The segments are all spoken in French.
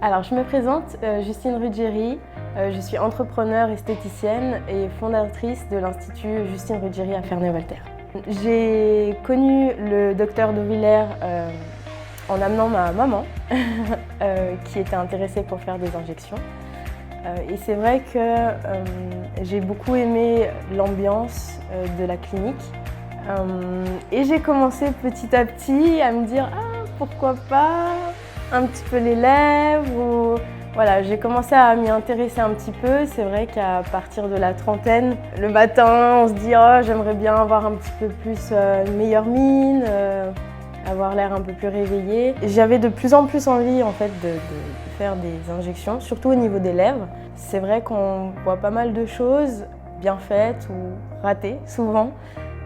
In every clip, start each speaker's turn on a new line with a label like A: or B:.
A: Alors, je me présente, Justine Ruggieri. Je suis entrepreneure esthéticienne et fondatrice de l'Institut Justine Ruggieri à Ferney-Voltaire. J'ai connu le docteur de Villers en amenant ma maman qui était intéressée pour faire des injections. Et c'est vrai que j'ai beaucoup aimé l'ambiance de la clinique. Et j'ai commencé petit à petit à me dire « Ah, pourquoi pas un petit peu les lèvres » ou... Voilà, j'ai commencé à m'y intéresser un petit peu. C'est vrai qu'à partir de la trentaine, le matin, on se dit « Oh, j'aimerais bien avoir un petit peu plus une meilleure mine ». Avoir l'air un peu plus réveillée. J'avais de plus en plus envie en fait de faire des injections, surtout au niveau des lèvres. C'est vrai qu'on voit pas mal de choses bien faites ou ratées souvent.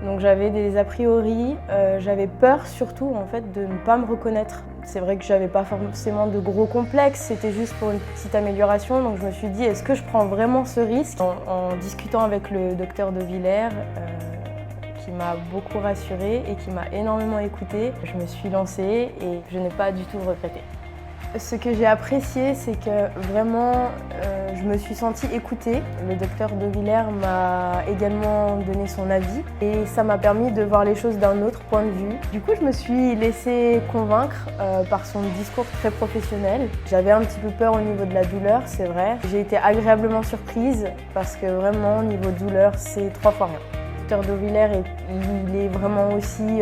A: Donc j'avais des a priori, j'avais peur surtout en fait de ne pas me reconnaître. C'est vrai que j'avais pas forcément de gros complexes, c'était juste pour une petite amélioration. Donc je me suis dit, est-ce que je prends vraiment ce risque? En discutant avec le docteur de Villers, qui m'a beaucoup rassurée et qui m'a énormément écoutée. Je me suis lancée et je n'ai pas du tout regretté. Ce que j'ai apprécié, c'est que vraiment, je me suis sentie écoutée. Le docteur de Villers m'a également donné son avis et ça m'a permis de voir les choses d'un autre point de vue. Du coup, je me suis laissée convaincre par son discours très professionnel. J'avais un petit peu peur au niveau de la douleur, c'est vrai. J'ai été agréablement surprise parce que vraiment, au niveau douleur, c'est 3 fois rien. Le docteur de Villers, il est vraiment aussi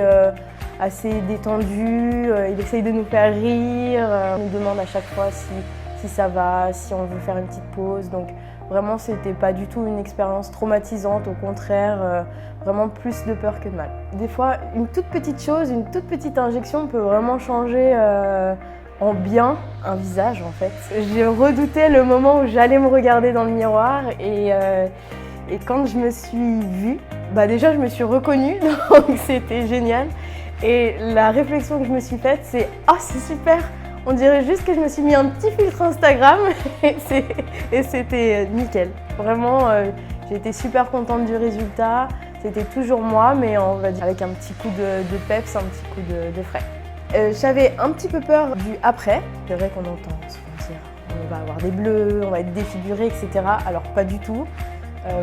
A: assez détendu, il essaye de nous faire rire, il nous demande à chaque fois si ça va, si on veut faire une petite pause. Donc vraiment, c'était pas du tout une expérience traumatisante, au contraire, vraiment plus de peur que de mal. Des fois, une toute petite chose, une toute petite injection peut vraiment changer en bien un visage en fait. J'ai redouté le moment où j'allais me regarder dans le miroir et quand je me suis vue, déjà je me suis reconnue, donc c'était génial. Et la réflexion que je me suis faite, c'est « Oh, c'est super ! On dirait juste que je me suis mis un petit filtre Instagram et c'était nickel. » Vraiment, j'ai été super contente du résultat. C'était toujours moi, mais on va dire avec un petit coup de peps, un petit coup de frais. J'avais un petit peu peur du après. C'est vrai qu'on entend souvent dire « On va avoir des bleus, on va être défiguré, etc. » Alors pas du tout.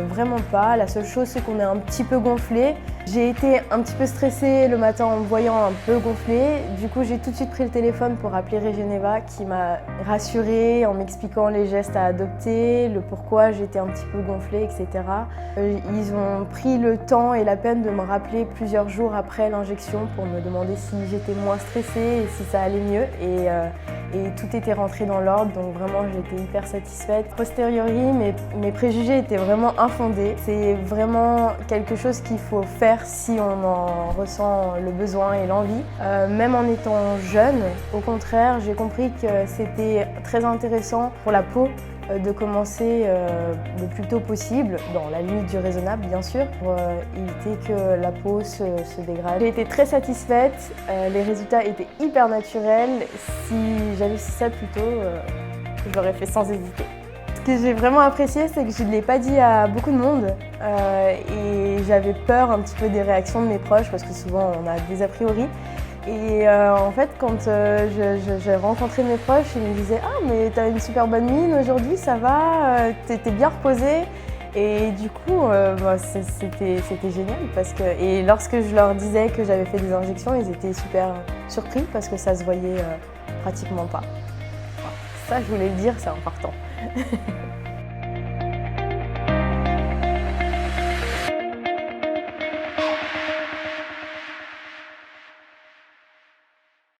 A: Vraiment pas. La seule chose, c'est qu'on est un petit peu gonflé. J'ai été un petit peu stressée le matin en me voyant un peu gonflée. Du coup, j'ai tout de suite pris le téléphone pour appeler Regeneva qui m'a rassurée en m'expliquant les gestes à adopter, le pourquoi j'étais un petit peu gonflée, etc. Ils ont pris le temps et la peine de me rappeler plusieurs jours après l'injection pour me demander si j'étais moins stressée et si ça allait mieux. Et tout était rentré dans l'ordre, donc vraiment j'étais hyper satisfaite. A posteriori, mes préjugés étaient vraiment infondés. C'est vraiment quelque chose qu'il faut faire si on en ressent le besoin et l'envie. Même en étant jeune, au contraire, j'ai compris que c'était très intéressant pour la peau de commencer le plus tôt possible, dans la limite du raisonnable bien sûr, pour éviter que la peau se dégrade. J'ai été très satisfaite, les résultats étaient hyper naturels. Si j'avais su ça plus tôt, je l'aurais fait sans hésiter. Ce que j'ai vraiment apprécié, c'est que je ne l'ai pas dit à beaucoup de monde et j'avais peur un petit peu des réactions de mes proches parce que souvent on a des a priori. Et en fait, quand j'ai rencontré mes proches, ils me disaient « Ah, mais t'as une super bonne mine aujourd'hui, ça va, t'es bien reposée ». Et du coup, c'était génial parce que… Et lorsque je leur disais que j'avais fait des injections, ils étaient super surpris parce que ça se voyait pratiquement pas. Enfin, ça, je voulais le dire, c'est important.